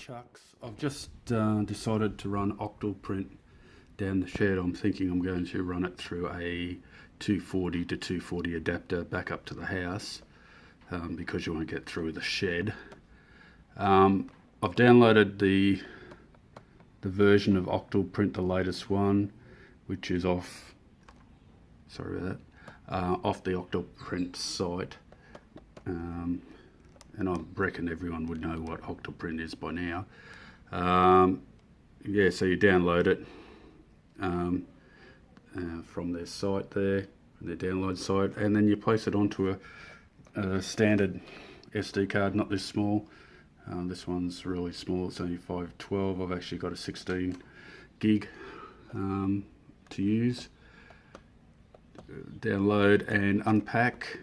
Chucks. I've just decided to run Octoprint down the shed. I'm thinking I'm going to run it through a 240 to 240 adapter back up to the house because you won't get through the shed. I've downloaded the version of Octoprint, the latest one, which is off the Octoprint site. And I reckon everyone would know what Octoprint is by now. Yeah, so you download it from their site there, their download site, and then you place it onto a standard SD card, not this small. This one's really small, it's only 512. I've actually got a 16 gig to use. Download and unpack.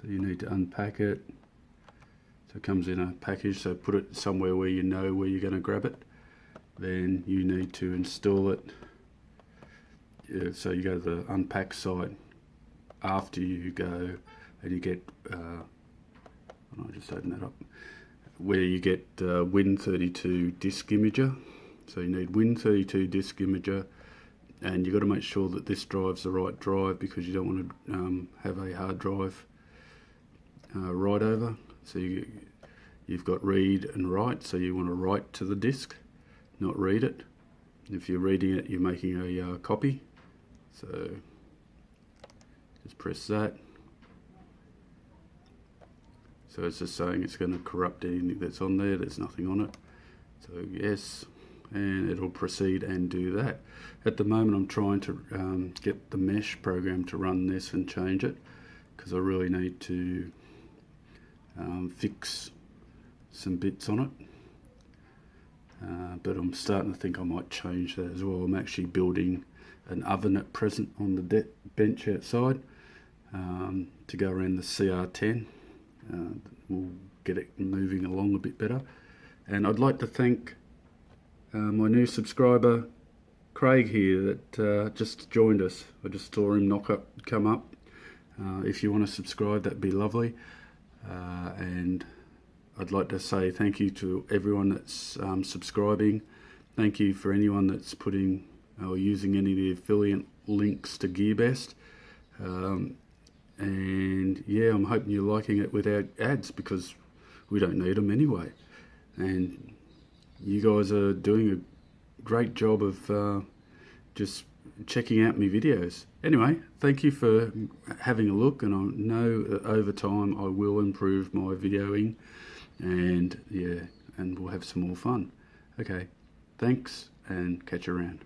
So you need to unpack it. So it comes in a package, so put it somewhere where you know where you're going to grab it. Then you need to install it. Yeah, so you go to the unpack site after you go, and you get, I'll just open that up, where you get Win32 disk imager. So you need Win32 disk imager, and you've got to make sure that this drive's the right drive, because you don't want to have a hard drive write over. So you've got read and write, so you want to write to the disk, not read it. If you're reading it, you're making a copy. So just press that. So it's just saying it's going to corrupt anything that's on there. There's nothing on it. So yes, and it'll proceed and do that. At the moment I'm trying to get the mesh program to run this and change it, because I really need to fix some bits on it. But I'm starting to think I might change that as well. I'm actually building an oven at present on the bench outside to go around the CR10. We'll get it moving along a bit better. And I'd like to thank my new subscriber Craig here that just joined us. I just saw him come up. If you want to subscribe, that'd be lovely. And I'd like to say thank you to everyone that's subscribing. Thank you for anyone that's putting or using any of the affiliate links to GearBest. And yeah, I'm hoping you're liking it without ads, because we don't need them anyway. And you guys are doing a great job of just checking out my videos. Anyway, thank you for having a look, and I know that over time I will improve my videoing, and yeah, and we'll have some more fun. Okay, thanks, and catch you around.